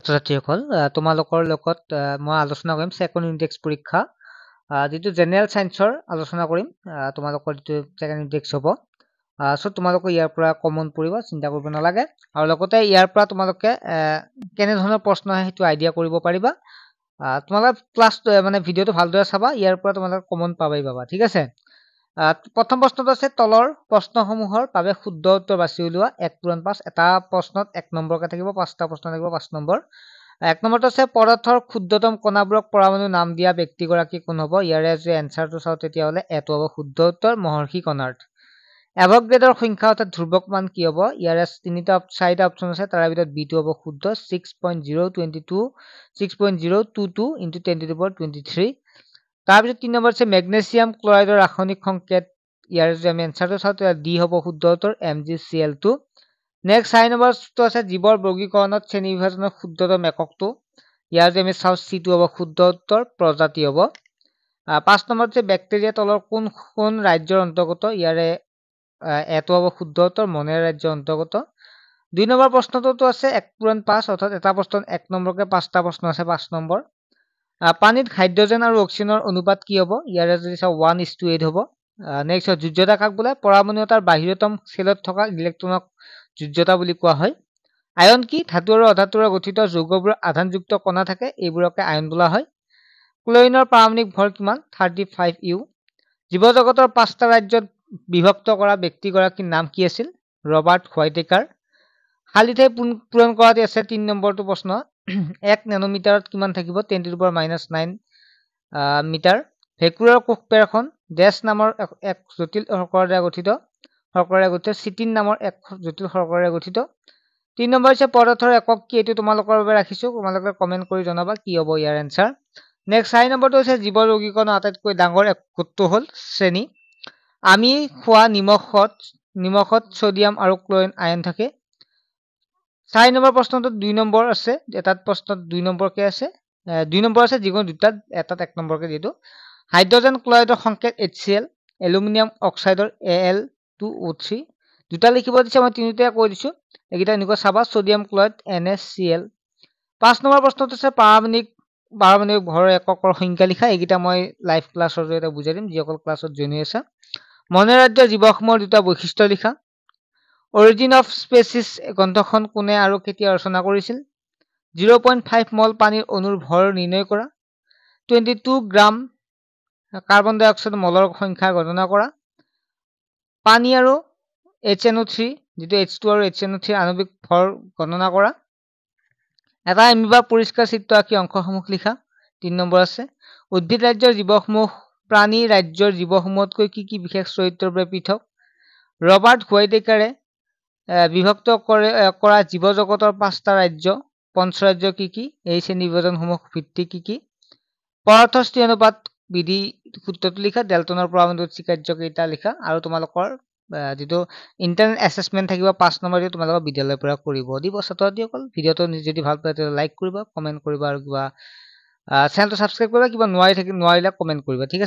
ছাত্ৰ-ছাত্ৰীসকল তোমালোকৰ লগত মই আলোচনা কৰিম সেকেন্ড ইনডেক্স পৰীক্ষা যেটো জেনাৰেল সায়েন্সৰ আলোচনা কৰিম তোমালোকৰ যেটো সেকেন্ড ইনডেক্স হ'ব সো তোমালোকৰ ইয়াৰ পৰা কমন পৰিব চিন্তা কৰিব নালাগে আৰু লগতে ইয়াৰ পৰা তোমালোকে কেনে ধৰণৰ প্ৰশ্ন আহে হেতু আইডিয়া কৰিব পাৰিবা তোমালোকে ক্লাস মানে ভিডিওটো ভালদৰে চাবা ইয়াৰ পৰা তোমালোকে কমন পাবাই পাবা ঠিক আছে প্ৰথম প্ৰশ্নটো আছে তলৰ প্ৰশ্নসমূহৰ বাবে শুদ্ধ উত্তৰ বাছি উলিওৱা 1 পূৰণ 5 এটা প্ৰশ্নত 1 নম্বৰকে থাকিব 5টা প্ৰশ্ন থাকিব 5 নম্বৰ 1 নম্বৰটো আছে পদাৰ্থৰ ক্ষুদ্ৰতম কণাবোৰক পৰমাণু নাম দিয়া ব্যক্তিগৰাকী কোন হ'ব ইয়াৰে যে এনসাৰটো চাও তেতিয়া হলে এটো হ'ব শুদ্ধ উত্তৰ মহৰ্ষি কণাৰ্ড এভোগাড্ৰৰ সংখ্যা অৰ্থাৎ ধ্ৰুৱক মান কি হ'ব ইয়াৰে তিনিটা চাৰিটা অপচন আছে তাৰ ভিতৰত বি টো হ'ব শুদ্ধ 6.022 6.022 * 10 to the power 23 তাৰ পিছত 3 নম্বৰ আছে মেগনেছিয়াম ক্লোৰাইডৰ ৰাসায়নিক সংকেত ইয়াৰ যে আমি এনসাৰটো চাও তেতিয়া ডি হ'ব শুদ্ধ উত্তৰ MgCl2 নেক্সট 4 নম্বৰটো আছে জীৱৰ বৰ্গীকৰণত শ্ৰেণী বিভাজনৰ শুদ্ধতম এককটো ইয়াৰ যে আমি চাও C2 হ'ব শুদ্ধ উত্তৰ প্ৰজাতি হ'ব 5 নম্বৰ যে ব্যাকটেৰিয়া তলৰ কোন ৰাজ্যৰ অন্তৰ্গত ইয়াৰে এটো হ'ব শুদ্ধ উত্তৰ মনেৰ ৰাজ্যৰ অন্তৰ্গত 2 নম্বৰ প্ৰশ্নটো আছে 1 পূৰণ 5 অৰ্থাৎ এটা প্ৰশ্নত 1 নম্বৰকে 5টা প্ৰশ্ন আছে 5 নম্বৰ পানীত হাইড্ৰোজেন আৰু অক্সিজেনৰ অনুপাত কি হ'ব ইয়াৰে যদি চাও 1:8 হ'ব নেক্সট যোজ্যতা কাক বোলে পৰমাণু এটাৰ বাহিৰতম সেলত থকা ইলেক্ট্ৰনক যোজ্যতা বুলি কোৱা হয় আয়ন কি ধাতু আৰু অধাতুৰে গঠিত যৌগবোৰ আধানযুক্ত কণা থাকে এইবোৰকে আয়ন বোলা হয় ক্লোৰিনৰ পাৰমাণবিক ভৰ কিমান 35 U জীৱজগতৰ 5টা ৰাজ্যত বিভক্ত কৰা ব্যক্তিগৰাকীৰ নাম কি আছিল ৰবাৰ্ট হোৱাইটেকাৰ খালি ঠাই পূৰণ কৰাতে আছে 3 নম্বৰটো প্ৰশ্ন 1 নেনোমিটাৰত কিমান থাকিব 10 to the power -9 মিটাৰ ভেকুৰৰ কোষপেৰখন ডেছ নামৰ এক জটিল শৰ্কৰাৰে গঠিত চিটিন নামৰ এক জটিল শৰ্কৰাৰে গঠিত 3 নম্বৰ হৈছে পদাৰ্থৰ একক কি এটো তোমালোকৰ বাবে ৰাখিছো তোমালোকে কমেন্ট কৰি জনাবা কি হ'ব ইয়াৰ এনসাৰ নেক্সট 4 নম্বৰটো হৈছে জীৱ যৌগিকৰণ আটাইতকৈ ডাঙৰ এক গোটটো হ'ল শ্ৰেণী আমি খোৱা নিমখত সোডিয়াম আৰু ক্লোৰিন আয়ন থাকে 4 নম্বৰ প্ৰশ্নটো 2 নম্বৰ আছে এটাত প্ৰশ্নত 2 নম্বৰকে আছে 2 নম্বৰ আছে যিকোনো দুটাত এটাত 1 নম্বৰকে দিটো হাইড্ৰোজেন ক্লোৰাইডৰ সংকেত HCl এলুমিনিয়াম অক্সাইডৰ Al2O3 দুটা লিখিব দিছে মই তিনিটা কৈ দিছো একিটা নিকো চাবা সোডিয়াম ক্লোৰাইড NaCl 5 নম্বৰ প্ৰশ্নটো আছে পাৰমাণবিক ভৰৰ এককৰ সংখ্যা লিখা একিটা মই লাইভ ক্লাছৰ জৰিয়তে বুজাই দিম যিসকল ক্লাছত জইন হৈ আছে মনৰ ৰাজ্য জীৱসমূহৰ দুটা বৈশিষ্ট্য লিখা অৰিজিন অফ স্পেচিছ গ্ৰন্থখন কোনে আৰু কেতিয়া ৰচনা কৰিছিল 0.5 মল পানীৰ অণুৰ ভৰ নিৰ্ণয় কৰা 22 গ্ৰাম কাৰ্বন ডাই অক্সাইড মলৰ সংখ্যা গণনা কৰা পানী আৰু HNO3 যেটো H2 আৰু HNO3 আণবিক ভৰ গণনা কৰা এটা এমিবা পৰিষ্কাৰ চিত্ৰ আঁকি অংশসমূহ লিখা 3 নম্বৰ আছে উদ্ভিদ ৰাজ্যৰ জীৱসমূহ প্ৰাণী ৰাজ্যৰ জীৱসমূহতকৈ কি বিশেষ চৰিত্ৰৰ বাবে পৃথক ৰবাৰ্ট হোৱাইটেকাৰে বিভক্ত কৰা জীৱজগতৰ 5টা ৰাজ্য পঞ্চৰাজ্য কি এই শ্ৰেণী বিভাজনসমূহ ভিত্তি কি পদাৰ্থৰ স্থিতি অনুপাত বিধি সূত্ৰটো লিখা ডেল্টনৰ পৰমাণু কাৰ্য কেইটা লিখা আৰু তোমালোকৰ যেটো ইন্টাৰনেট অ্যাসেসমেন্ট থাকিব 5 নম্বৰ তোমালোকৰ বিদ্যালয়ৰ পৰা কৰিব দিব ছাত্ৰছাত্ৰীসকল ভিডিওটো যদি ভাল পায় তেতিয়াহলে লাইক কৰিবা কমেন্ট কৰিবা আৰু কিবা চেনেলটো সাবস্ক্ৰাইব কৰিবা কিবা নোৱাৰিলে কমেন্ট কৰিবা ঠিক আছে